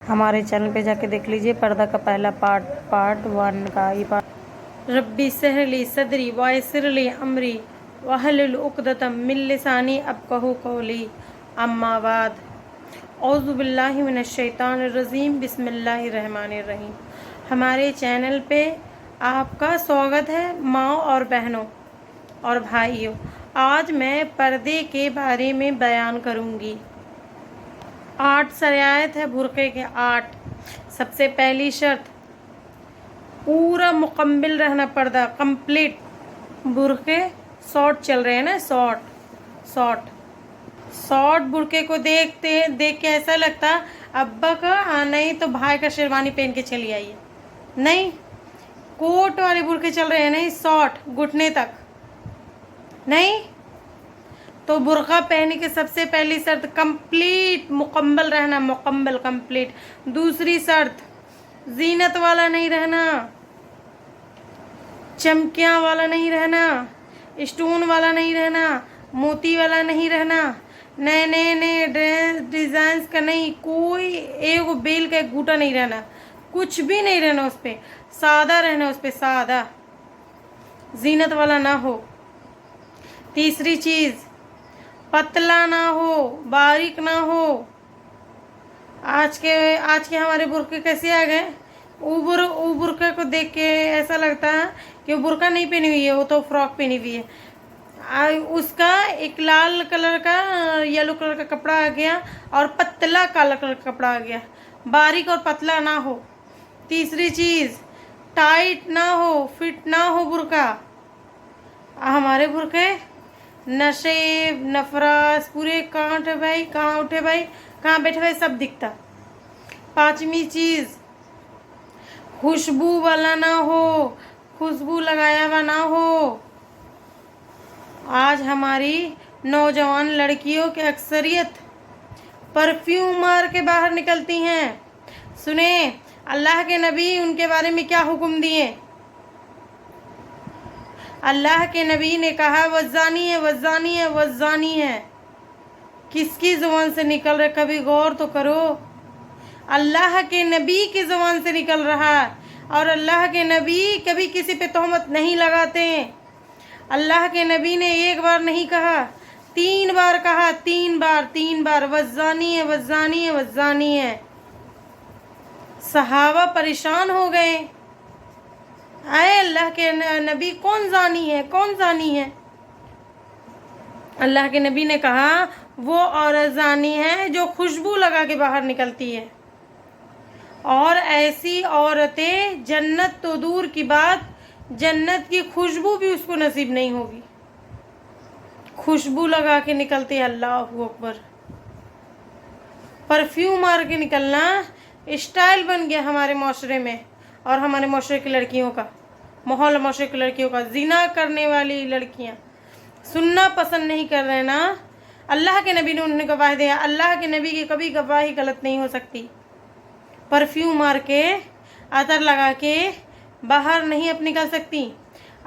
हमारे चैनल पे जाके देख लीजिए पर्दा का पहला पार्ट 1 का ये पार्ट। रब्बी सहली सदरी वयस्सिरली अमरी वहलुल उक़दतम मिन लिसानी अफ़क़हू क़ौली अम्मा बाद औज़ु बिल्लाहि मिनश शैतानिर रजीम बिस्मिल्लाहिर रहमानिर रहीम। हमारे चैनल पे आपका स्वागत है माँ और बहनों और भाइयों। आज मैं पर्दे के बारे में बयान करूँगी। 8 शराइत है बुर्क़े के 8। सबसे पहली शर्त पूरा मुकम्मिल रहना, पर्दा कंप्लीट। बुर्क़े शॉर्ट चल रहे हैं ना, शॉर्ट बुर्क़े को देख के ऐसा लगता अब्बा का नहीं तो भाई का शेरवानी पहन के चली आइए। नहीं, कोट वाले बुर्क़े चल रहे हैं, नहीं शॉर्ट घुटने तक। नहीं तो बुर्का पहनने की सबसे पहली शर्त कंप्लीट मुकम्मल रहना, मुकम्मल कंप्लीट। दूसरी शर्त जीनत वाला नहीं रहना, चमकियाँ वाला नहीं रहना, स्टोन वाला नहीं रहना, मोती वाला नहीं रहना, नए नए डिज़ाइंस का नहीं, कोई एक बेल का एक बूटा नहीं रहना, कुछ भी नहीं रहना उस पर। सादा रहना, उस पर सादा, जीनत वाला ना हो। तीसरी चीज़ पतला ना हो, बारीक ना हो। आज के हमारे बुर्के कैसे आ गए, वो बुर्का को देख के ऐसा लगता है कि वो बुर्का नहीं पहनी हुई है, वो तो फ्रॉक पहनी हुई है। उसका एक लाल कलर का येलो कलर का कपड़ा आ गया और पतला काला कलर का कपड़ा आ गया। बारीक और पतला ना हो। तीसरी चीज़ टाइट ना हो, फिट ना हो बुर्का। हमारे बुर्के नशेब नफरास पूरे कहाँ उठे भाई, कहाँ उठे भाई, कहाँ बैठे भाई, सब दिखता। पांचवी चीज़ खुशबू वाला ना हो, खुशबू लगाया हुआ ना हो। आज हमारी नौजवान लड़कियों की अक्सरियत परफ्यूम मार के बाहर निकलती हैं। सुने अल्लाह के नबी उनके बारे में क्या हुक्म दिए। अल्लाह के नबी ने कहा वज़ानी है, वज़ानी है, वज़ानी है। किसकी ज़ुबान से निकल रहा, कभी गौर तो करो। अल्लाह के नबी की ज़ुबान से निकल रहा है और अल्लाह के नबी कभी किसी पे तोहमत नहीं लगाते। अल्लाह के नबी ने एक बार नहीं कहा, 3 बार कहा, 3 बार वज़ानी है, वज़ानी है, वज़ानी है। सहाबा परेशान हो गए, आए अल्लाह के नबी कौन जानी है, कौन जानी है। अल्लाह के नबी ने कहा वो औरत जानी है जो खुशबू लगा के बाहर निकलती है, और ऐसी औरतें जन्नत तो दूर की बात, जन्नत की खुशबू भी उसको नसीब नहीं होगी। खुशबू लगा के निकलती है, अल्लाह अकबर। परफ्यूम मार के निकलना स्टाइल बन गया हमारे माशरे में और हमारे माशरे की लड़कियों का, माहौल माशरे की लड़कियों का। जिना करने वाली लड़कियां सुनना पसंद नहीं कर रहे ना। अल्लाह के नबी ने उन्हें गवाही दिया, अल्लाह के नबी की कभी गवाही गलत नहीं हो सकती। परफ्यूम मार के अतर लगा के बाहर नहीं अब निकल सकती।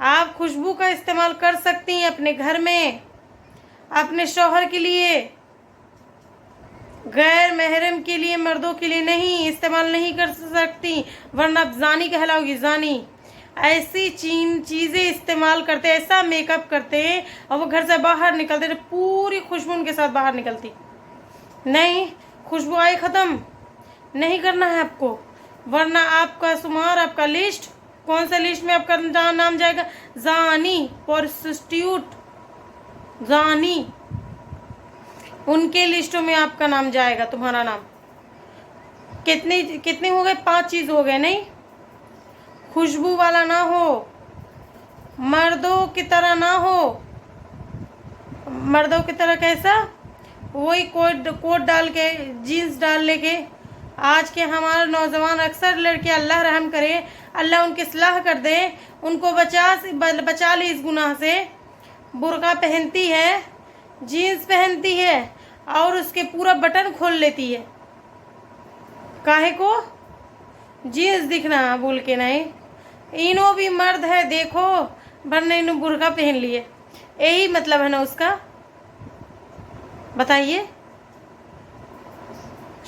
आप खुशबू का इस्तेमाल कर सकती हैं अपने घर में, अपने शौहर के लिए, गैर महरम के लिए, मर्दों के लिए नहीं इस्तेमाल नहीं कर सकती, वरना आप जानी कहलाओगी, जानी। ऐसी चीज़ें इस्तेमाल करते, ऐसा मेकअप करते और वो घर से बाहर निकलते पूरी खुशबू उनके साथ बाहर निकलती। नहीं, खुशबू आई ख़त्म नहीं करना है आपको, वरना आपका शुमार, आपका लिस्ट, कौन सा लिस्ट में आपका नाम जाएगा, जानी, प्रोस्टिट्यूट, जानी, उनके लिस्टों में आपका नाम जाएगा, तुम्हारा नाम। कितने हो गए, 5 चीज़ हो गए। नहीं, खुशबू वाला ना हो, मर्दों की तरह ना हो। मर्दों की तरह कैसा, वही कोट डाल के, जीन्स डाल लेके। आज के हमारे नौजवान अक्सर लड़के, अल्लाह रहम करे, अल्लाह उनकी इस्लाह कर दे, उनको बचा ले इस गुनाह से। बुर्का पहनती है, जीन्स पहनती है और उसके पूरा बटन खोल लेती है। काहे को, जीन्स दिखना बोल के नहीं। इनो भी मर्द है देखो, वरना इन्हों बुर्का पहन लिए, यही मतलब है ना उसका। बताइए,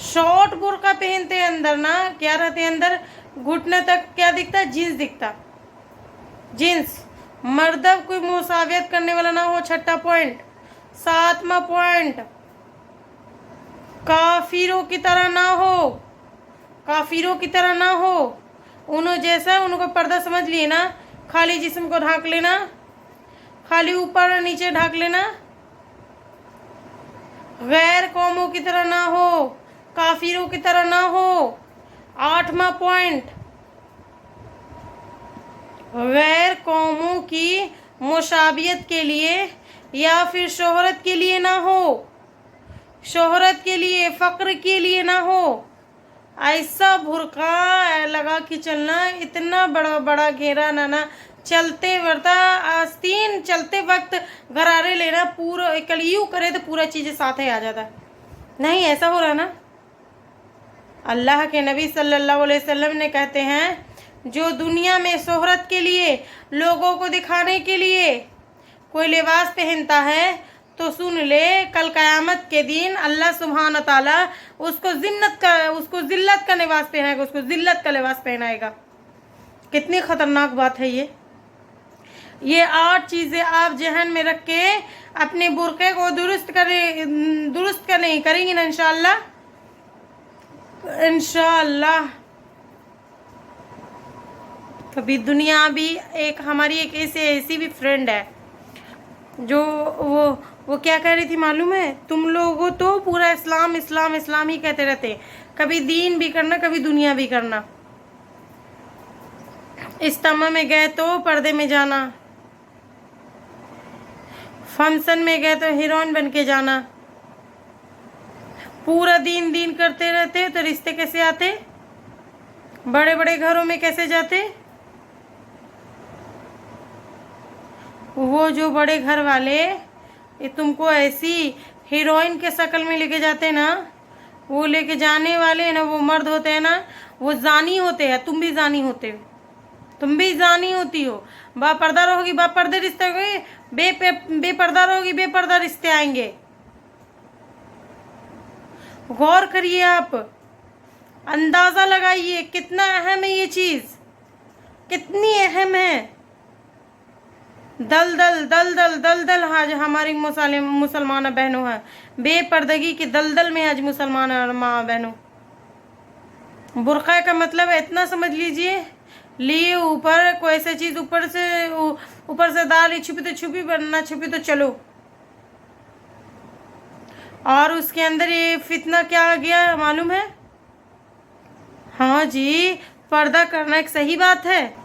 शॉर्ट बुर्का पहनते हैं, अंदर ना क्या रहते हैं, अंदर घुटने तक क्या दिखता, जीन्स दिखता, जीन्स। मर्दब कोई मुसावियत करने वाला ना हो। छठा पॉइंट। सातवां पॉइंट, काफिरों की तरह ना हो, काफिरों की तरह ना हो। उन्हों जैसा, उनको पर्दा समझ लिए ना, खाली जिस्म को ढाक लेना, खाली ऊपर और नीचे ढाक लेना। गैर कौमों की तरह ना हो, काफिरों की तरह ना हो। आठवां पॉइंट, गैर कौमों की मुशाबियत के लिए या फिर शोहरत के लिए ना हो, शोहरत के लिए, फ़क्र के लिए ना हो। ऐसा बुर्का लगा के चलना, इतना बड़ा बड़ा घेरा ना, चलते वर्ता आस्तीन चलते वक्त गरारे लेना, पूरा कलियू करे तो पूरा चीज़ें साथ ही आ जाता। नहीं, ऐसा हो रहा ना। अल्लाह के नबी सल्लल्लाहु अलैहि वसल्लम ने कहते हैं, जो दुनिया में शोहरत के लिए, लोगों को दिखाने के लिए कोई लिबास पहनता है, तो सुन ले, कल क़यामत के दिन अल्लाह सुब्हान ताला उसको जिल्लत का लिबास पहनाएगा, उसको जिल्लत का लिबास पहनाएगा। कितनी ख़तरनाक बात है ये 8 चीज़ें आप जहन में रख के अपने बुर्के को दुरुस्त करेंगी ना इंशाअल्लाह। इंशाअल्लाह कभी दुनिया भी एक हमारी एक ऐसी भी फ्रेंड है जो वो क्या कह रही थी मालूम है, तुम लोगों तो पूरा इस्लाम इस्लाम इस्लाम ही कहते रहते, कभी दीन भी करना, कभी दुनिया भी करना। इज्तिमा में गए तो पर्दे में जाना, फंक्शन में गए तो हीरोइन बन के जाना, पूरा दीन दीन करते रहते तो रिश्ते कैसे आते, बड़े बड़े घरों में कैसे जाते। वो जो बड़े घर वाले ये तुमको ऐसी हीरोइन के शक्ल में लेके जाते ना, वो लेके जाने वाले ना, वो मर्द होते हैं ना, वो जानी होते हैं। तुम भी जानी होते हो, तुम भी जानी होती हो। बापर्दा रहोगी बापर्दे रिश्ते होंगे, बेपर्दा रहोगी बेपर्दा रिश्ते आएंगे। गौर करिए आप, अंदाज़ा लगाइए कितना अहम है ये चीज़, कितनी अहम है। दलदल दलदल दलदल आज हमारी मुसलमान बहनों हैं, बेपर्दगी की दलदल में आज मुसलमान माँ बहनों। बुर्का का मतलब इतना समझ लीजिए, लिए ऊपर कोई ऐसी चीज़ ऊपर से डाली, छुपी तो छुपी, ना छुपी तो चलो। और उसके अंदर ये फितना क्या आ गया मालूम है? हाँ जी, पर्दा करना एक सही बात है,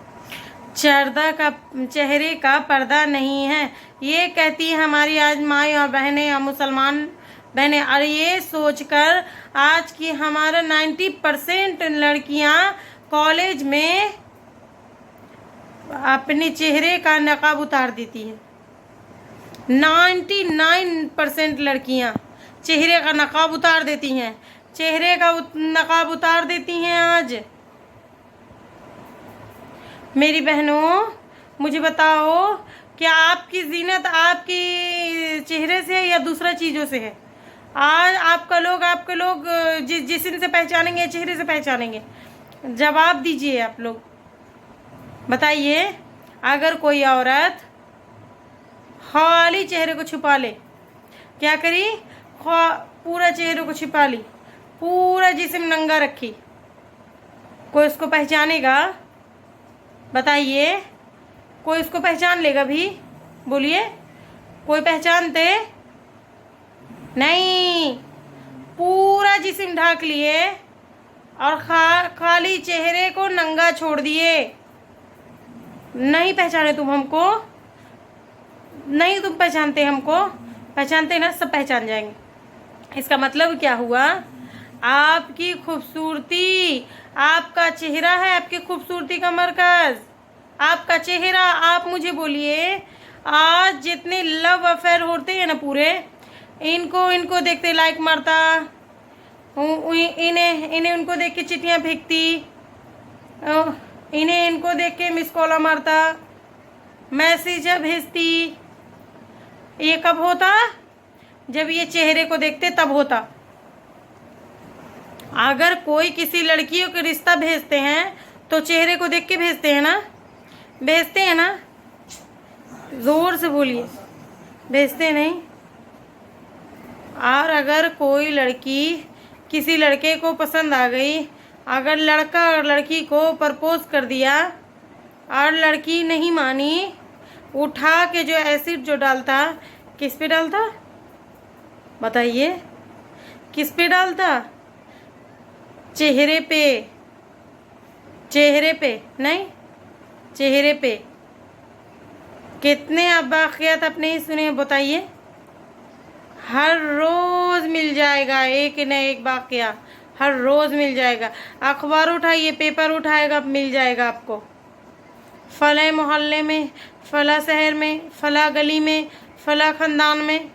चेहरे का पर्दा नहीं है, ये कहती है हमारी आज माँ और बहनें या मुसलमान बहनें। और ये सोचकर आज की हमारा 90% लड़कियां कॉलेज में अपने चेहरे का नकाब उतार देती है। 99% लड़कियां चेहरे का नकाब उतार देती हैं, चेहरे का नकाब उतार देती हैं आज। मेरी बहनों, मुझे बताओ, क्या आपकी जीनत आपकी चेहरे से है या दूसरा चीज़ों से है? आज आपका लोग जिस्म से पहचानेंगे, चेहरे से पहचानेंगे? जवाब दीजिए आप लोग, बताइए। अगर कोई औरत खाली चेहरे को छुपा ले, क्या करी, पूरा चेहरे को छुपा ली, पूरा जिस्म नंगा रखी, कोई उसको पहचानेगा? बताइए, कोई उसको पहचान लेगा भी? बोलिए, कोई पहचानते? नहीं। पूरा जिस्म ढाक लिए और खाली चेहरे को नंगा छोड़ दिए। नहीं पहचाने तुम हमको? नहीं तुम पहचानते हमको? पहचानते ना, सब पहचान जाएंगे। इसका मतलब क्या हुआ? आपकी खूबसूरती, आपका चेहरा है आपकी खूबसूरती का मरकज, आपका चेहरा। आप मुझे बोलिए, आज जितने लव अफेयर होते हैं ना पूरे, इनको देखते लाइक मारता, इन्हें उनको देख के चिट्ठियाँ फेंकती, इन्हें इनको देख के मिस कॉल मारता, मैसेज भेजती। ये कब होता? जब ये चेहरे को देखते तब होता। अगर कोई किसी लड़कियों के रिश्ता भेजते हैं तो चेहरे को देख के भेजते हैं ना, भेजते हैं ना, जोर से बोलिए, भेजते नहीं। और अगर कोई लड़की किसी लड़के को पसंद आ गई, अगर लड़का और लड़की को प्रपोज कर दिया और लड़की नहीं मानी, उठा के जो एसिड जो डालता, किस पे डालता बताइए, किस पे डालता? चेहरे पे, चेहरे पे नहीं, चेहरे पे। कितने आप वाक़यात आपने ही सुने बताइए? हर रोज़ मिल जाएगा एक न एक वाक़या, हर रोज़ मिल जाएगा। अखबार उठाइए, पेपर उठाएगा, मिल जाएगा आपको। फला मोहल्ले में, फला शहर में, फला गली में, फला ख़ानदान में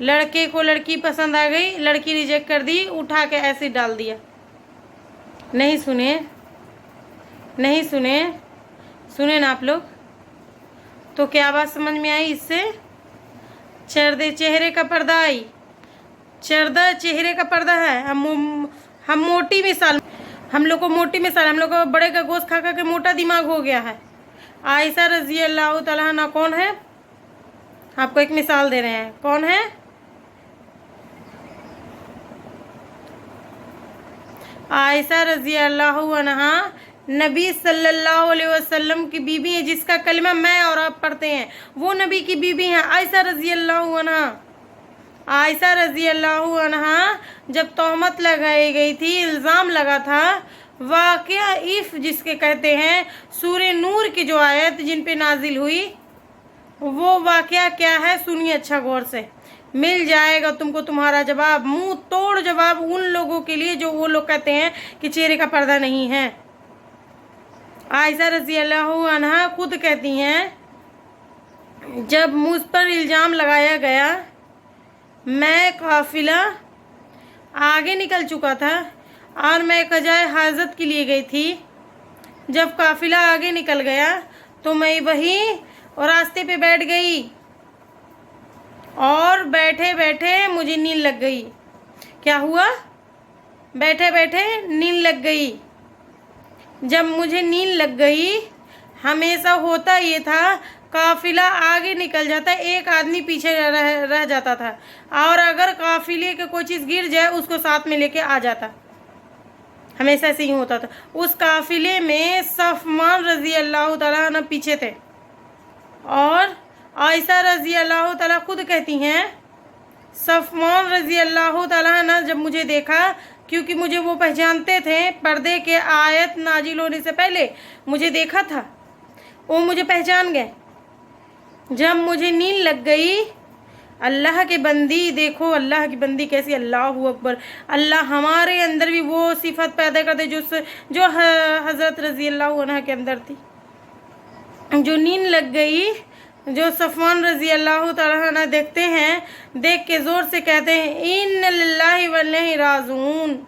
लड़के को लड़की पसंद आ गई, लड़की रिजेक्ट कर दी, उठा के एसिड डाल दिया। नहीं सुने? नहीं सुने? सुने ना आप लोग? तो क्या बात समझ में आई इससे? चेहरे का पर्दा आई, चेहरे का पर्दा है। हम मोटी मिसाल, हम लोग को मोटी मिसाल, हम लोग को बड़े का गोश्त खा खा के मोटा दिमाग हो गया है। आयशा रज़ी अल्लाह तआला अन्हा कौन है? आपको एक मिसाल दे रहे हैं, कौन है? आयशा रज़ी अल्लाह अन्हा नबी सल्लल्लाहु अलैहि वसल्लम की बीबी है, जिसका कलमा मैं और आप पढ़ते हैं, वो नबी की बीबी हैं, आयशा रज़ी अल्लाह अन्हा। आयशा रज़ी अल्लाह अन्हा जब तोहमत लगाई गई थी, इल्ज़ाम लगा था, वाक़या इफ़ जिसके कहते हैं, सूरे नूर की जो आयत जिन पे नाजिल हुई, वो वाक़या क्या है सुनिए अच्छा गौर से, मिल जाएगा तुमको तुम्हारा जवाब, मुंह तोड़ जवाब उन लोगों के लिए जो वो लोग कहते हैं कि चेहरे का पर्दा नहीं है। आयशा रज़ी अल्लाह अन्हा खुद कहती हैं, जब मुझ पर इल्ज़ाम लगाया गया, मैं काफ़िला आगे निकल चुका था और मैं कज़ाए हाजत के लिए गई थी। जब काफ़िला आगे निकल गया तो मैं वहीं और रास्ते पे बैठ गई और बैठे बैठे मुझे नींद लग गई। क्या हुआ? बैठे बैठे नींद लग गई। जब मुझे नींद लग गई, हमेशा होता ये था, काफ़िला आगे निकल जाता, एक आदमी पीछे रह जाता था, और अगर काफ़िले के कोई चीज़ गिर जाए उसको साथ में लेके आ जाता, हमेशा ऐसे ही होता था। उस काफ़िले में सफ़वान रज़ी अल्लाह तआला अन्हा पीछे थे, और आयशा रज़ी अल्लाह तआला खुद कहती हैं, सफ़वान रज़ी अल्लाह तआला अन्हा जब मुझे देखा, क्योंकि मुझे वो पहचानते थे, पर्दे के आयत नाजिल होने से पहले मुझे देखा था, वो मुझे पहचान गए। जब मुझे नींद लग गई, अल्लाह के बंदी देखो, अल्लाह की बंदी कैसी, अल्लाह अकबर। अल्लाह हमारे अंदर भी वो सिफत पैदा कर दे जो हज़रत रज़ी अल्लाह अन्हा के अंदर थी। जो नींद लग गई, जो सफ़वान रज़ी अल्लाह तआला अन्हा देखते हैं, देख के ज़ोर से कहते हैं, इन्ना लिल्लाहि व इन्ना इलैहि राजिऊन।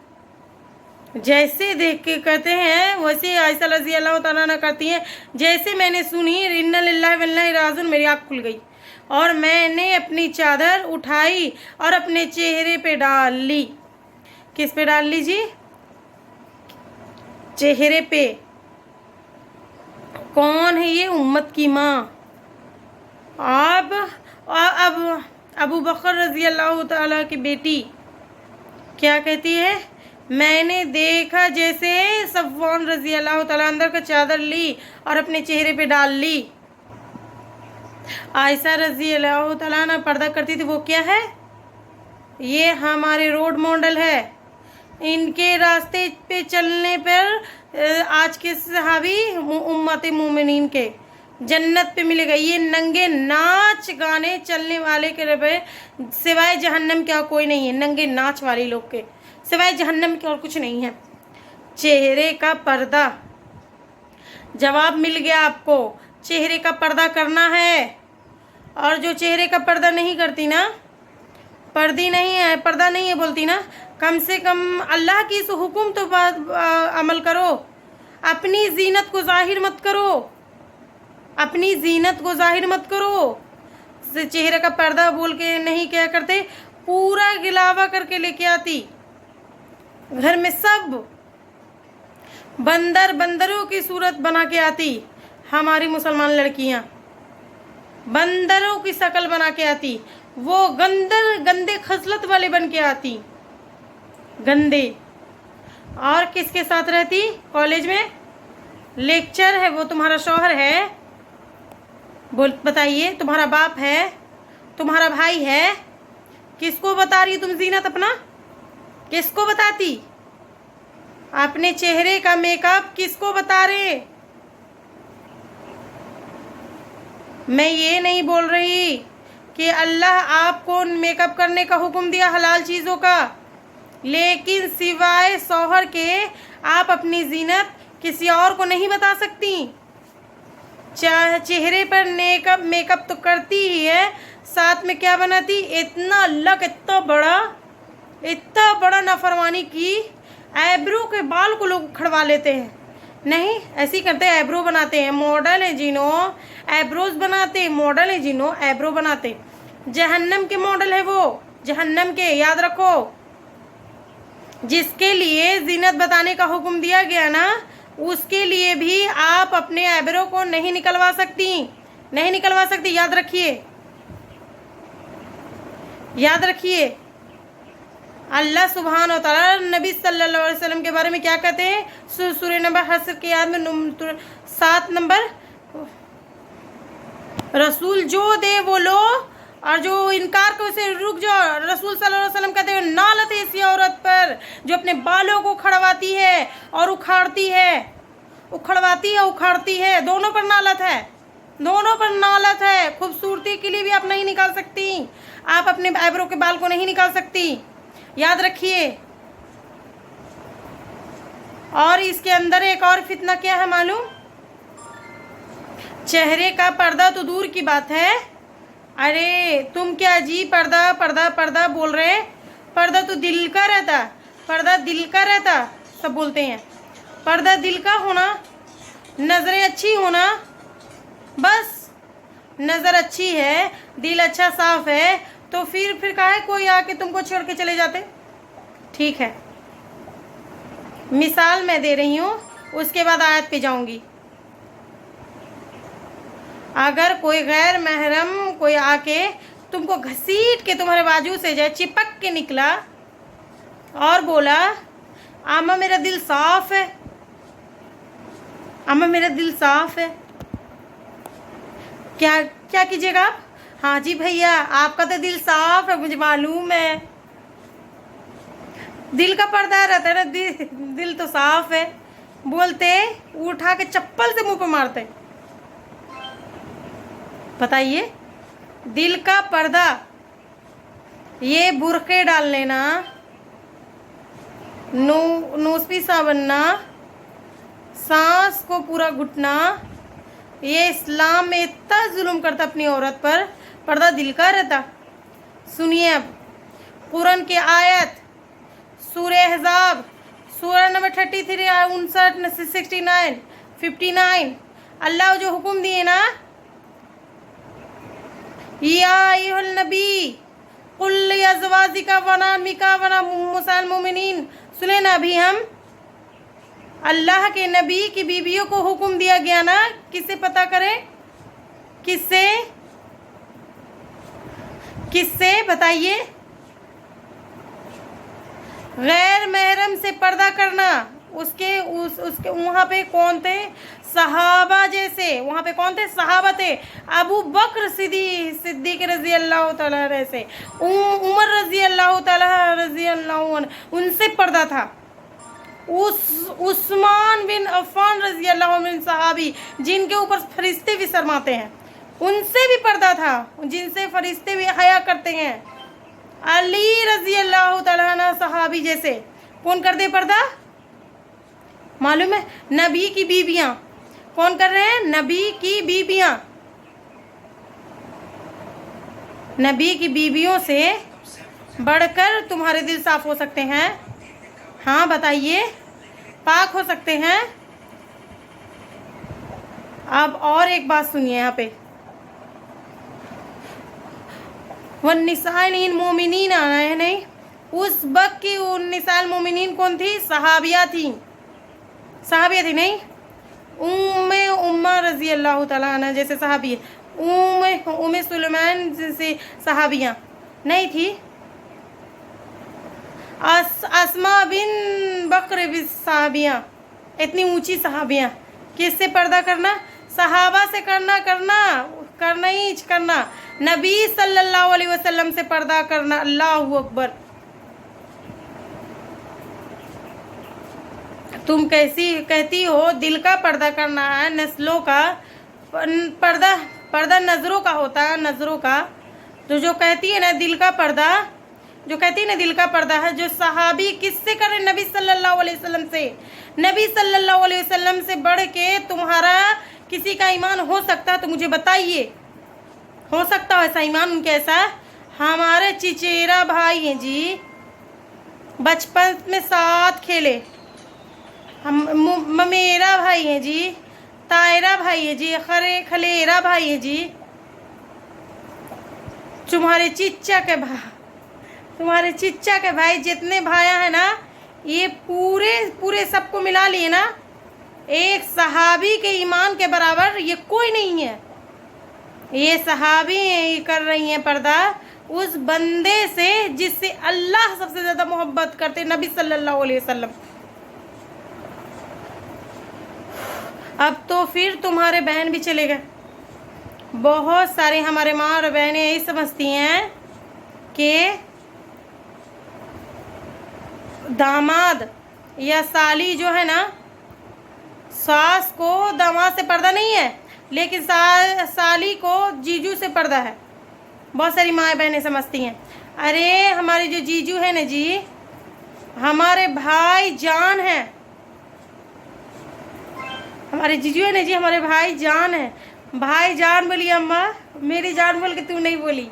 जैसे देख के कहते हैं वैसे आयशा रज़ी अल्लाह तआला अन्हा करती हैं, जैसे मैंने सुनी इन्ना लिल्लाहि व इन्ना इलैहि राजिऊन, मेरी आँख खुल गई और मैंने अपनी चादर उठाई और अपने चेहरे पे डाल ली। किस पे डाल ली जी? चेहरे पे। कौन है ये? उम्मत की माँ। अब अबू बकर रज़ी अल्लाह तआला की बेटी क्या कहती है? मैंने देखा जैसे सफ़वान रज़ी अल्लाह तआला अंदर का चादर ली और अपने चेहरे पे डाल ली। आयशा रज़ी अल्लाह तआला अन्हा पर्दा करती थी, वो क्या है? ये हमारे रोड मॉडल है। इनके रास्ते पे चलने पर आज के सहाबी उम्मत मोमिनीन के जन्नत पे मिलेगा। ये नंगे नाच गाने चलने वाले के सिवाय जहन्नम के और कोई नहीं है। नंगे नाच वाले लोग के सिवाय जहन्नम के और कुछ नहीं है। चेहरे का पर्दा, जवाब मिल गया आपको। चेहरे का पर्दा करना है, और जो चेहरे का पर्दा नहीं करती ना, पर्दी नहीं है, पर्दा नहीं है बोलती ना, कम से कम अल्लाह की इस हुक्म तो अमल करो। अपनी जीनत को जाहिर मत करो, अपनी जीनत को जाहिर मत करो। चेहरे का पर्दा बोल के नहीं क्या करते, पूरा गिलावा करके लेके आती, घर में सब बंदरों की सूरत बना के आती, हमारी मुसलमान लड़कियां बंदरों की शक्ल बना के आती, वो गंदे खसलत वाले बन के आती, गंदे। और किसके साथ रहती? कॉलेज में लेक्चर है, वो तुम्हारा शौहर है, बोल बताइए, तुम्हारा बाप है, तुम्हारा भाई है, किसको बता रही तुम जीनत अपना? किसको बताती? अपने चेहरे का मेकअप किसको बता रहे? मैं ये नहीं बोल रही कि अल्लाह आपको मेकअप करने का हुक्म दिया हलाल चीज़ों का, लेकिन सिवाय शौहर के आप अपनी जीनत किसी और को नहीं बता सकती। चेहरे पर मेकअप तो करती ही है, साथ में क्या बनाती? इतना लक, इतना बड़ा नाफरमानी की, आईब्रो के बाल को लोग उखड़वा लेते हैं। नहीं, ऐसे ही करते हैं, आईब्रो बनाते हैं, मॉडल है जिनो आईब्रोज बनाते, मॉडल है जिनो आईब्रो बनाते। जहन्नम के मॉडल है वो, जहन्नम के, याद रखो। जिसके लिए जीनत बताने का हुक्म दिया गया ना, उसके लिए भी आप अपने आईब्रो को नहीं निकलवा सकती, नहीं निकलवा सकती। याद रखिए, याद रखिए। अल्लाह सुभान व तआला नबी सल्लल्लाहु अलैहि वसल्लम के बारे में क्या कहते हैं? सूरह नंबर हश्र के याद में 7 नंबर, रसूल जो दे वो लो, और जो इनकार को उसे रुक जाओ। रसूल सल्लल्लाहु अलैहि वसल्लम कहते हैं, नालत ऐसी औरत पर जो अपने बालों को उखड़वाती है और उखाड़ती है, उखड़वाती है, उखाड़ती है, दोनों पर नालत है, दोनों पर नालत है। खूबसूरती के लिए भी आप नहीं निकाल सकती, आप अपने आईब्रो के बाल को नहीं निकाल सकती, याद रखिए। और इसके अंदर एक और फितना क्या है मालूम? चेहरे का पर्दा तो दूर की बात है, अरे तुम क्या जी पर्दा पर्दा पर्दा बोल रहे? पर्दा तो दिल का रहता, पर्दा दिल का रहता, सब बोलते हैं। पर्दा दिल का होना, नज़रें अच्छी होना, बस नज़र अच्छी है, दिल अच्छा साफ है, तो फिर काहे कोई आके तुमको छोड़ के चले जाते? ठीक है, मिसाल मैं दे रही हूँ, उसके बाद आयत पे जाऊंगी। अगर कोई गैर महरम कोई आके तुमको घसीट के तुम्हारे बाजू से जाए, चिपक के निकला और बोला, आमा मेरा दिल साफ है, आमा मेरा दिल साफ है, क्या क्या कीजिएगा आप? हाँ जी भैया, आपका तो दिल साफ है, मुझे मालूम है। दिल का पर्दा रहता है ना, दिल तो साफ है, बोलते उठा के चप्पल से मुंह पे मारते। बताइए, दिल का पर्दा, ये बुरके डाल लेना, नोस्पीसा बनना, सांस को पूरा घुटना, ये इस्लाम में इतना जुल्म करता अपनी औरत पर। पर्दा दिल का रहता। सुनिए अब कुरान की आयत, सूरह अहज़ाब, सूरह नंबर 33, 59, 69, 59, अल्लाह जो हुक्म दिए ना, या अय्युहन नबी कुल लिअज़वाजिका वनामिका वना मुसाल मोमिनीन। सुने ना, अभी हम अल्लाह के नबी की बीवियों को हुक्म दिया गया ना, किससे पता करें? किससे? किससे बताइए? गैर महरम से पर्दा करना। उसके वहाँ पे कौन थे? सहाबा जैसे, वहाँ पे कौन थे? सहाबा थे। अबू बकर सिद्दीक रजी अल्लाह तआला अन्हु से, उमर रजी अल्लाह अन्हु, उनसे पर्दा था। उस्मान बिन अफ़्फ़ान रजी अल्लाह अन्हु सहाबी, जिनके ऊपर फरिश्ते भी शर्माते हैं, उनसे भी पर्दा था, जिनसे फरिश्ते भी हया करते हैं। अली रजी अल्लाह तआला अन्हु सहाबी जैसे, कौन कर दे पर्दा? मालूम है? नबी की बीबियां। कौन कर रहे हैं? नबी की बीबियां। नबी की बीबियों से बढ़कर तुम्हारे दिल साफ हो सकते हैं? हाँ बताइए, पाक हो सकते हैं? अब और एक बात सुनिए यहाँ पे, वन्निसाइन मोमिनीन आना है, नहीं, उस वक्त की निसाल मोमिनीन कौन थी? सहाबिया थी, सहाबिया थी नहीं, उम्मा रजी अल्लाह तआला अन्हा जैसे सहाबी है, उम्मे सुलेमान जैसे सहाबियाँ नहीं थी, अस्मा बिन बकर बिन सहाबियाँ, इतनी ऊंची सहाबियाँ। किससे पर्दा करना? सहाबा से करना ही करना, नबी सल्लल्लाहु अलैहि वसल्लम से पर्दा करना। अल्लाहु अकबर। तुम कैसी कहती हो दिल का पर्दा करना है, नस्लों का पर्दा नज़रों का होता है, नज़रों का। तो जो कहती है ना दिल का पर्दा, जो कहती है ना दिल का पर्दा है, जो सहाबी किससे करे? नबी सल्लल्लाहु अलैहि वसल्लम से। नबी सल्लल्लाहु अलैहि वसल्लम से बढ़ के तुम्हारा किसी का ईमान हो सकता है तो मुझे बताइए, हो सकता है ऐसा ईमान उनके? ऐसा हमारे चिचेरा भाई हैं जी, बचपन में साथ खेले, हम मेरा भाई है जी, तायरा भाई है जी, खलेरा भाई है जी, तुम्हारे चिच्चा के भाई जितने भाया है ना, ये पूरे सबको मिला लिए ना, एक सहाबी के ईमान के बराबर ये कोई नहीं है। ये सहाबी ये कर रही हैं पर्दा उस बंदे से जिससे अल्लाह सबसे ज़्यादा मोहब्बत करते, नबी सल्लल्लाहु अलैहि वसल्लम। अब तो फिर तुम्हारे बहन भी चले गए। बहुत सारे हमारे माँ और बहनें यही समझती हैं कि दामाद या साली जो है ना, सास को दामाद से पर्दा नहीं है, लेकिन साली को जीजू से पर्दा है। बहुत सारी माँ बहनें समझती हैं। अरे हमारे जो जीजू है ना जी, हमारे भाई जान है, हमारे जीजू है ना जी, हमारे भाई जान है। भाई जान बोली अम्मा, मेरी जान बोल के तू नहीं बोली।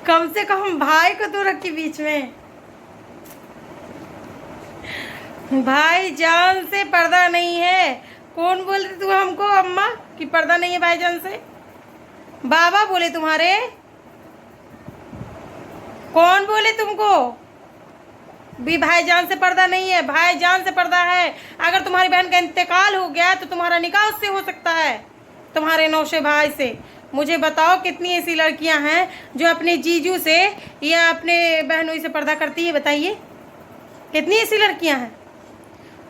कम से कम भाई को तो रखी बीच में। भाई जान से पर्दा नहीं है। कौन बोलते तू हमको अम्मा कि पर्दा नहीं है भाईजान से? बाबा बोले तुम्हारे? कौन बोले तुमको भी भाईजान से पर्दा नहीं है? भाईजान से पर्दा है। अगर तुम्हारी बहन का इंतकाल हो गया तो तुम्हारा निकाह उससे हो सकता है, तुम्हारे नौशे भाई से। मुझे बताओ कितनी ऐसी लड़कियां हैं जो अपने जीजू से या अपने बहनों से पर्दा करती है? बताइए कितनी ऐसी लड़कियां हैं।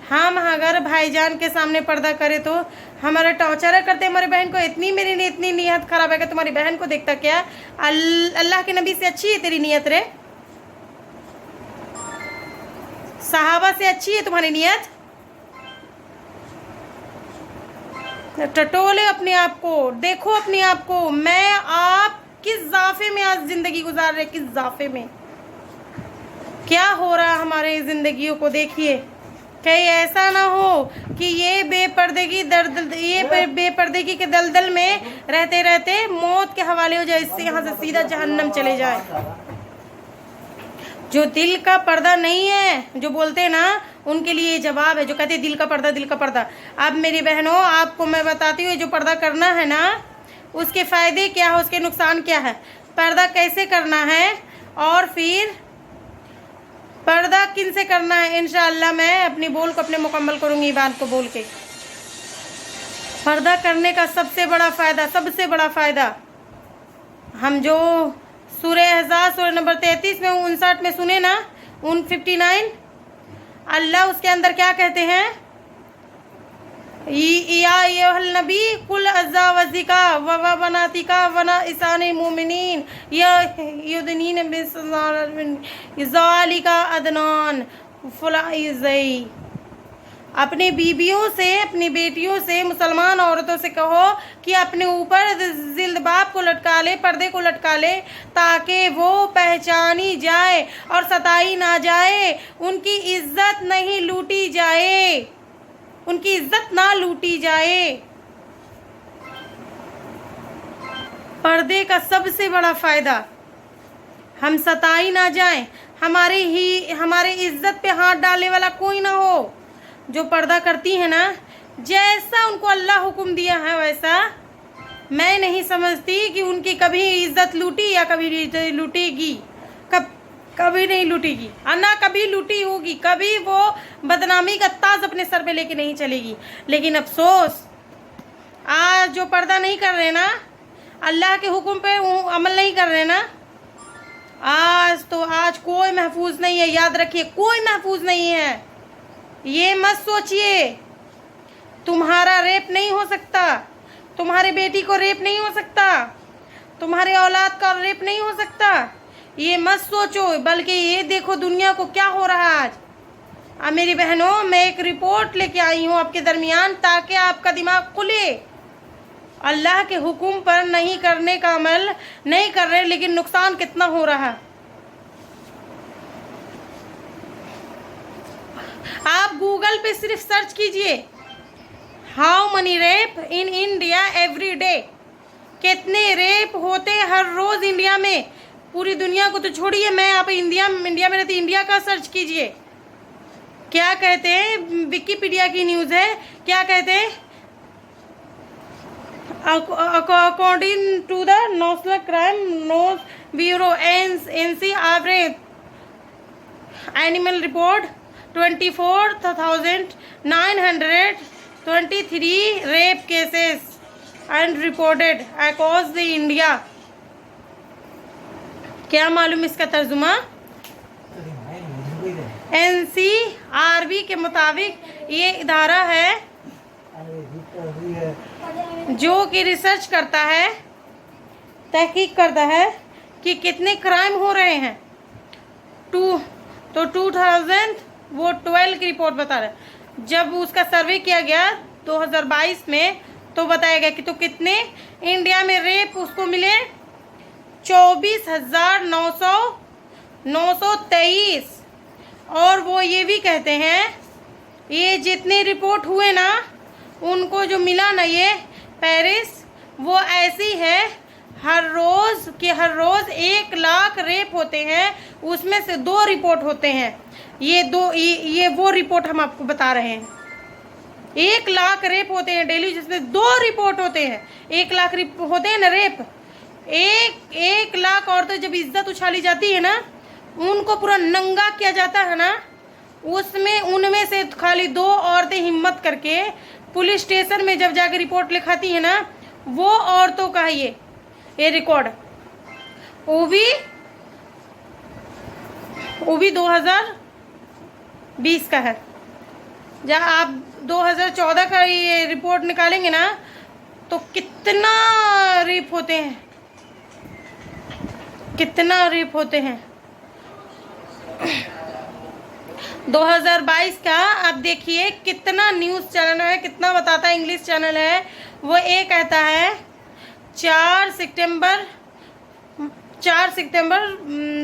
हम अगर भाईजान के सामने पर्दा करें तो हमारा टॉर्चर करते हमारी बहन को। इतनी नीयत खराब है कि तुम्हारी बहन को देखता क्या? अल्लाह के नबी से अच्छी है तेरी नीयत रे, सहाबा से अच्छी है तुम्हारी नीयत। टटोले अपने आप को, देखो अपने आप को। मैं आप किस जाफे में आज जिंदगी गुजार रहे, किस जाफे में क्या हो रहा है हमारे जिंदगियों को देखिए। कहीं ऐसा ना हो कि ये बेपर्दगी के दलदल में रहते रहते मौत के हवाले हो जाए, इससे यहाँ से सीधा जहन्नम चले जाए। जो दिल का पर्दा नहीं है, जो बोलते हैं ना, उनके लिए ये जवाब है। जो कहते हैं दिल का पर्दा, दिल का पर्दा। अब मेरी बहनों आपको मैं बताती हूँ, जो पर्दा करना है ना, उसके फ़ायदे क्या है, उसके नुकसान क्या है, पर्दा कैसे करना है, और फिर पर्दा किन से करना है। इंशाअल्लाह मैं अपनी बोल को अपने मुकम्मल करूँगी बात को बोल के। पर्दा करने का सबसे बड़ा फ़ायदा हम जो सूरह अहज़ाब सूरह नंबर 33 में 59 में सुने ना, 59, अल्लाह उसके अंदर क्या कहते हैं? या अय्युहल नबी कुल अज़वाजिका व बनातिका वना इसानिल मोमिनीन युदनीन बिन ज़ालिका अदनान फलाइज़ई। अपनी बीबियों से, अपनी बेटियों से, मुसलमान औरतों से कहो कि अपने ऊपर जिल्बाब को लटका ले, पर्दे को लटका ले, ताकि वो पहचानी जाए और सताई ना जाए, उनकी इज्जत नहीं लूटी जाए, उनकी इज्जत ना लूटी जाए। पर्दे का सबसे बड़ा फ़ायदा, हम सताई ना जाए, हमारे इज्जत पे हाथ डालने वाला कोई ना हो। जो पर्दा करती है ना, जैसा उनको अल्लाह हुक्म दिया है वैसा मैं नहीं समझती कि उनकी कभी इज्जत लूटी या कभी लूटेगी, कभी नहीं लूटेगी, ना कभी लूटी होगी, कभी वो बदनामी का ताज अपने सर पे लेके नहीं चलेगी। लेकिन अफसोस आज जो पर्दा नहीं कर रहे ना, अल्लाह के हुक्म पे अमल नहीं कर रहे ना, आज कोई महफूज नहीं है। याद रखिए, कोई महफूज नहीं है। ये मत सोचिए तुम्हारा रेप नहीं हो सकता, तुम्हारे बेटी को रेप नहीं हो सकता, तुम्हारे औलाद का रेप नहीं हो सकता, ये मत सोचो। बल्कि ये देखो दुनिया को क्या हो रहा है आज। मेरी बहनों, मैं एक रिपोर्ट लेके आई हूँ आपके दरमियान, ताकि आपका दिमाग खुले। अल्लाह के हुक्म पर नहीं करने का अमल नहीं कर रहे, लेकिन नुकसान कितना हो रहा है। आप गूगल पे सिर्फ सर्च कीजिए, how many rape in India every day. कितने रेप होते हर रोज इंडिया में। पूरी दुनिया को तो छोड़िए, मैं आप इंडिया में रहती, इंडिया का सर्च कीजिए। क्या कहते हैं, विकिपीडिया की न्यूज़ है, क्या कहते हैं, according to the national crime knows bureau NCRA annual report 24,923 rape cases and reported across the India. क्या मालूम इसका तर्जुमा? NCRB के मुताबिक ये इदारा है जो कि रिसर्च करता है, तहकीक करता है कि कितने क्राइम हो रहे हैं। तो 2012 की रिपोर्ट बता रहा है। जब उसका सर्वे किया गया 2022 में, तो बताया गया कि तो कितने इंडिया में रेप उसको मिले 24,923। और वो ये भी कहते हैं, ये जितने रिपोर्ट हुए ना, उनको जो मिला ना ये पेरिस, वो ऐसी है हर रोज़ 1 लाख रेप होते हैं, उसमें से 2 रिपोर्ट होते हैं। ये वो रिपोर्ट हम आपको बता रहे हैं। 1 लाख रेप होते हैं डेली, जिसमें 2 रिपोर्ट होते हैं। 1 लाख होते हैं ना रेप। 1 लाख औरतें जब इज्जत उछाली जाती है ना, उनको पूरा नंगा किया जाता है ना, उनमें से खाली 2 औरतें हिम्मत करके पुलिस स्टेशन में जब जाकर रिपोर्ट लिखाती है ना, वो औरतों का है ये रिकॉर्ड। वो भी 2020 का है। जब आप 2014 का ये रिपोर्ट निकालेंगे ना, तो कितना रेप होते हैं, कितना रेप होते हैं। 2022 का आप देखिए कितना न्यूज़ चैनल है, कितना बताता है, इंग्लिश चैनल है वो। एक कहता है 4 सितंबर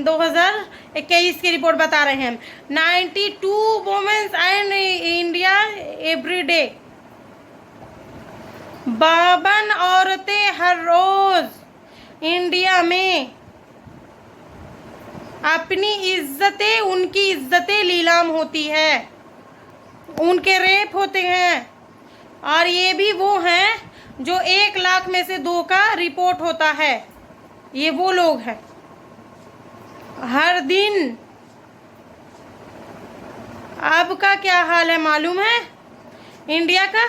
2021 की रिपोर्ट बता रहे हैं। 92 women's and India every day. 52 औरतें हर रोज इंडिया में उनकी इज्जतें नीलाम होती है, उनके रेप होते हैं। और ये भी वो हैं जो 1 लाख में से 2 का रिपोर्ट होता है। ये वो लोग हैं हर दिन। अब का क्या हाल है मालूम है इंडिया का?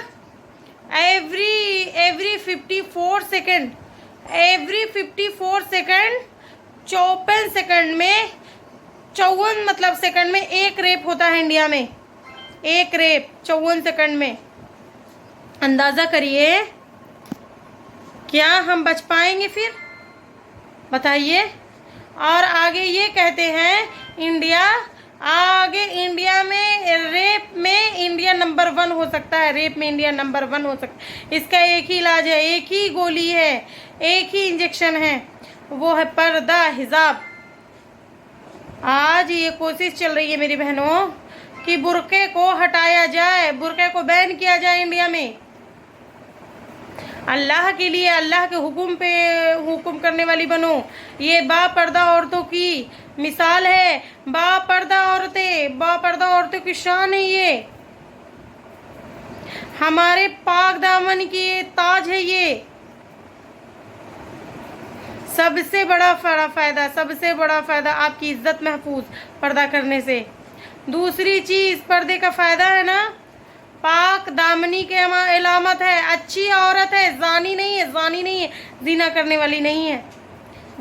एवरी 54 सेकेंड 54 सेकंड में 54 मतलब सेकंड में 1 रेप होता है इंडिया में। 1 रेप 54 सेकंड में। अंदाज़ा करिए, क्या हम बच पाएंगे फिर? बताइए। और आगे ये कहते हैं इंडिया में रेप में इंडिया नंबर 1 हो सकता है। रेप में इंडिया नंबर 1 हो सकता है। इसका एक ही इलाज है, एक ही गोली है, एक ही इंजेक्शन है, वो है पर्दा, हिजाब। आज ये कोशिश चल रही है मेरी बहनों कि बुर्के को हटाया जाए, बुर्के को बैन किया जाए इंडिया में। अल्लाह के लिए, अल्लाह के हुक्म पे हुक्म करने वाली बनो। ये बापर्दा औरतों की मिसाल है। बापर्दा औरतों की शान है। ये हमारे पाक दामन की ताज है। ये सबसे बड़ा फ़ायदा, सबसे बड़ा फ़ायदा आपकी इज्जत महफूज पर्दा करने से। दूसरी चीज़ पर्दे का फ़ायदा है ना, पाक दामनी के अलामत है, अच्छी औरत है, जानी नहीं है, जानी नहीं है, जीना करने वाली नहीं है,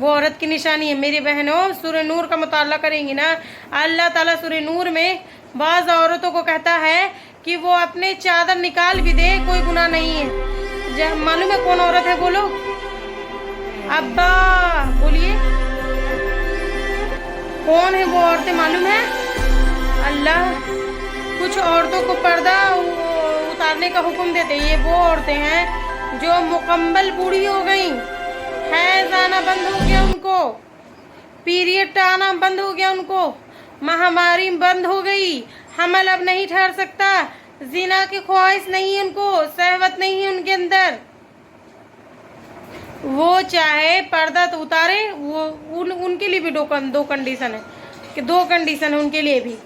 वो औरत की निशानी है। मेरी बहनों, सूरह नूर का मुताला करेंगी ना, अल्लाह ताला सूरह नूर में बाज़ औरतों को कहता है कि वो अपने चादर निकाल भी दे, कोई गुनाह नहीं है। मालूम है कौन औरत है? बोलो अब्बा, बोलिए कौन है वो औरतें, मालूम है? अल्लाह कुछ औरतों को पर्दा उतारने का हुक्म देते, ये वो औरतें हैं जो मुकम्मल बूढ़ी हो गई, हैज़ आना बंद हो गया उनको, पीरियड आना बंद हो गया उनको, महामारी बंद हो गई, हमल अब नहीं ठहर सकता, जिना की ख्वाहिश नहीं है उनको, सहवत नहीं है उनके अंदर, वो चाहे पर्दा तो उतारे, वो उनके लिए भी दो कंडीशन है कि दो कंडीशन है उनके लिए भी,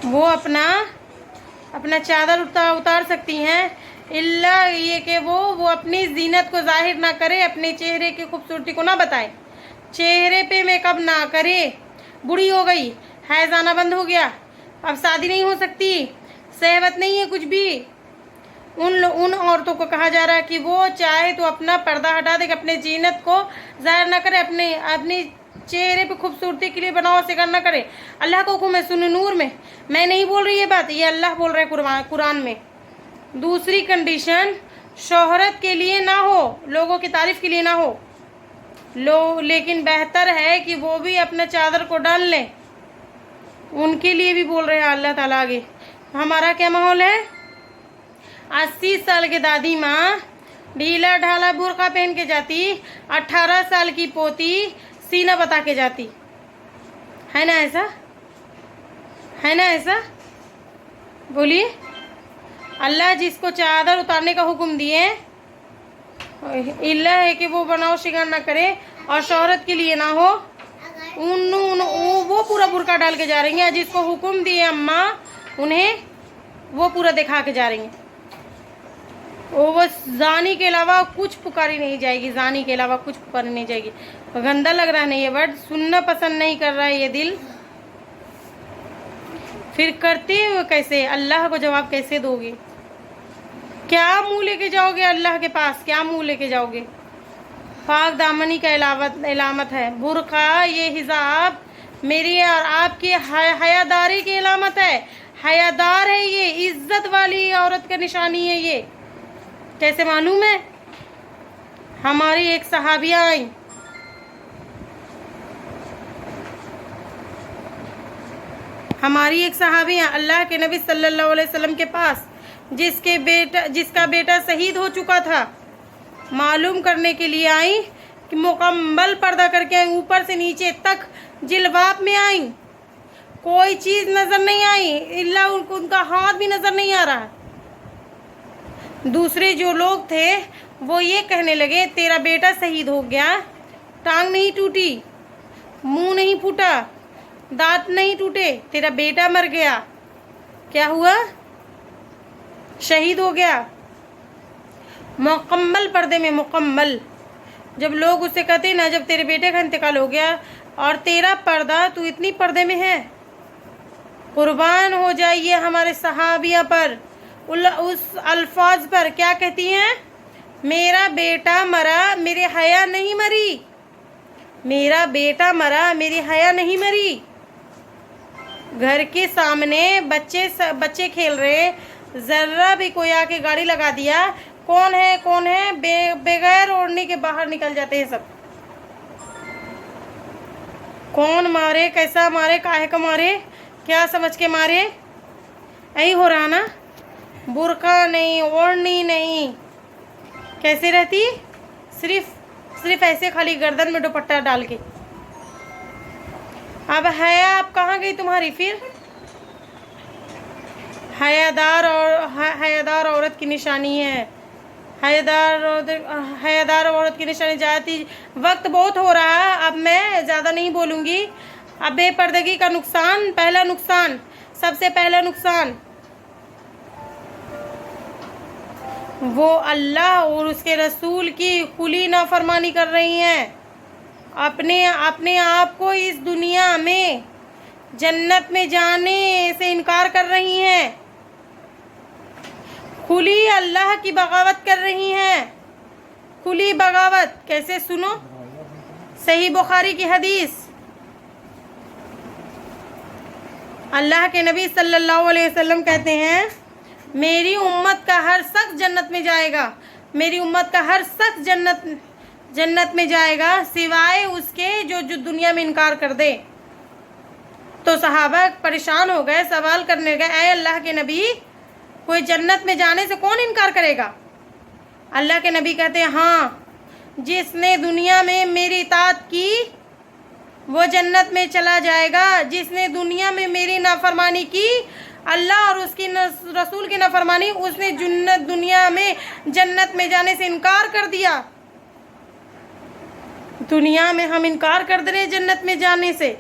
वो अपना चादर उतार सकती हैं, इल्ला ये कि वो अपनी जीनत को जाहिर ना करे, अपने चेहरे की खूबसूरती को ना बताए, चेहरे पे मेकअप ना करे, बूढ़ी हो गई, हैज़ आना बंद हो गया, अब शादी नहीं हो सकती, सहवत नहीं है कुछ भी, उन औरतों को कहा जा रहा है कि वो चाहे तो अपना पर्दा हटा दे, अपने जीनत को जाहिर ना करे, अपनी चेहरे पे खूबसूरती के लिए बनाओ शिकार ना करे। अल्लाह का हुक्म है सूरह नूर में, मैं नहीं बोल रही ये बात, ये अल्लाह बोल रहे हैं कुरान में। दूसरी कंडीशन, शोहरत के लिए ना हो, लोगों की तारीफ के लिए ना हो, लेकिन बेहतर है कि वो भी अपने चादर को डाल लें, उनके लिए भी बोल रहे हैं अल्लाह ताला आगे। हमारा क्या माहौल है? 80 साल की दादी माँ ढीला ढाला बुर्का पहन के जाती, 18 साल की पोती सीना बता के जाती है ना, ऐसा है ना, ऐसा बोलिए। अल्लाह जिसको चादर उतारने का हुक्म दिए, इल्ला है कि वो बनाओ शिकार ना करे और शोहरत के लिए ना हो, वो पूरा बुर्का डाल के जा रही हैं, जिसको हुक्म दिए अम्मा उन्हें वो पूरा दिखा के जा रही हैं, वो जानी के अलावा कुछ पुकारी नहीं जाएगी, जानी के अलावा कुछ पुकारी नहीं जाएगी। गंदा लग रहा है नहीं ये वर्ड, सुनना पसंद नहीं कर रहा है ये दिल, फिर करते हुए कैसे, अल्लाह को जवाब कैसे दोगे? क्या मुंह लेके जाओगे अल्लाह के पास, क्या मुंह लेके जाओगे? पाक दामनी का इलामत है बुर्का, ये हिजाब मेरी और आपकी हयादारी की इलामत है, हयादार है ये, इज्जत वाली औरत का निशानी है ये। कैसे मालूम है? हमारी एक सहाबिया आई, हमारी एक सहाबिया अल्लाह के नबी सल्लल्लाहु अलैहि वसल्लम के पास, जिसका बेटा शहीद हो चुका था, मालूम करने के लिए आई कि मुकम्मल पर्दा करके आई, ऊपर से नीचे तक जिलबाब में आई, कोई चीज़ नज़र नहीं आई, इल्ला उनका हाथ भी नज़र नहीं आ रहा। दूसरे जो लोग थे वो ये कहने लगे, तेरा बेटा शहीद हो गया, टांग नहीं टूटी, मुंह नहीं फूटा, दांत नहीं टूटे, तेरा बेटा मर गया, क्या हुआ? शहीद हो गया। मुकम्मल पर्दे में, मुकम्मल। जब लोग उससे कहते ना, जब तेरे बेटे का इंतकाल हो गया और तेरा पर्दा, तू इतनी पर्दे में है, कुर्बान हो जाइए हमारे सहाबिया पर, उस अल्फाज पर, क्या कहती हैं? मेरा बेटा मरा, मेरी हया नहीं मरी, मेरा बेटा मरा, मेरी हया नहीं मरी। घर के सामने बच्चे खेल रहे, जर्रा भी कोई आके गाड़ी लगा दिया, कौन है कौन है, बगैर ओढ़ने के बाहर निकल जाते हैं सब। कौन मारे, कैसा मारे, काहे का मारे, क्या समझ के मारे, यही हो रहा ना। बुर्का नहीं, ओढ़नी नहीं, कैसे रहती? सिर्फ ऐसे खाली गर्दन में दुपट्टा डाल के। अब हया आप कहाँ गई तुम्हारी? फिर हयादार औरत की निशानी है, हयादार औरत की निशानी जाती। वक्त बहुत हो रहा है, अब मैं ज़्यादा नहीं बोलूँगी। अब बेपर्दगी का नुकसान, पहला नुकसान, सबसे पहला नुकसान, वो अल्लाह और उसके रसूल की खुली नाफरमानी कर रही हैं, अपने अपने आप को इस दुनिया में जन्नत में जाने से इनकार कर रही हैं, खुली अल्लाह की बगावत कर रही हैं। खुली बगावत कैसे? सुनो, सही बुखारी की हदीस, अल्लाह के नबी सल्लल्लाहु अलैहि वसल्लम कहते हैं, मेरी उम्मत का हर शख्स जन्नत में जाएगा, मेरी उम्मत का हर शख्स जन्नत में जाएगा सिवाय उसके जो दुनिया में इनकार कर दे। तो सहाबा परेशान हो गए, सवाल करने गए, ऐ अल्लाह के नबी, कोई जन्नत में जाने से कौन इनकार करेगा? अल्लाह के नबी कहते हैं, हाँ, जिसने दुनिया में मेरी इताअत की वो जन्नत में चला जाएगा, जिसने दुनिया में मेरी नाफरमानी की, अल्लाह और उसकी रसूल की नाफरमानी, उसने दुनिया में जन्नत में जाने से इनकार कर दिया। दुनिया में हम इनकार कर दे रहे जन्नत में जाने से।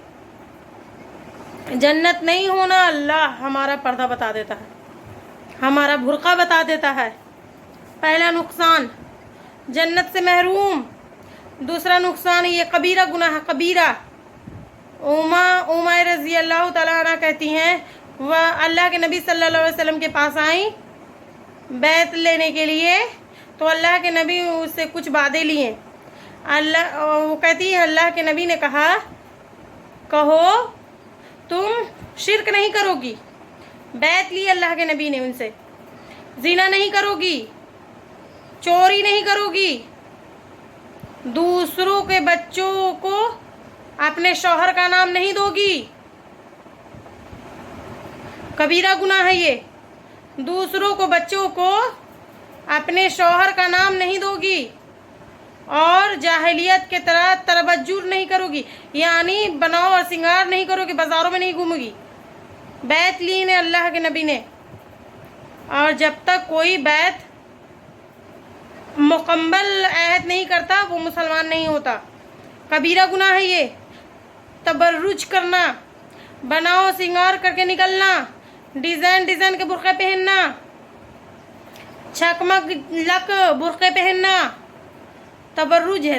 जन्नत नहीं होना, अल्लाह हमारा पर्दा बता देता है, हमारा बुर्का बता देता है। पहला नुकसान जन्नत से महरूम, दूसरा नुकसान ये कबीरा गुनाह, कबीरा। उमा रज़ी अल्लाह तआला अन्हा कहती हैं, वह अल्लाह के नबी सल्लल्लाहु अलैहि वसल्लम के पास आई बैत लेने के लिए, तो अल्लाह के नबी उससे कुछ वादे लिए। वो कहती है, अल्लाह के नबी ने कहा, कहो तुम शिरक नहीं करोगी। बैत ली अल्लाह के नबी ने उनसे, ज़िना नहीं करोगी, चोरी नहीं करोगी, दूसरों के बच्चों को अपने शौहर का नाम नहीं दोगी, कबीरा गुनाह है ये, दूसरों को बच्चों को अपने शौहर का नाम नहीं दोगी, और जाहिलियत के तरह तरबज्जुर नहीं करोगी, यानी बनाओ और सिंगार नहीं करोगी, बाजारों में नहीं घूमोगी। बैत ली ने अल्लाह के नबी ने, और जब तक कोई बैत मुकम्मल अहद नहीं करता वो मुसलमान नहीं होता। कबीरा गुनाह है ये। तबर्रुज करना, बनाओ सिंगार करके निकलना, डिज़ाइन डिज़ाइन के बुर्क़े पहनना, चकमक लक बुर्क़े पहनना, तबर्रुज है।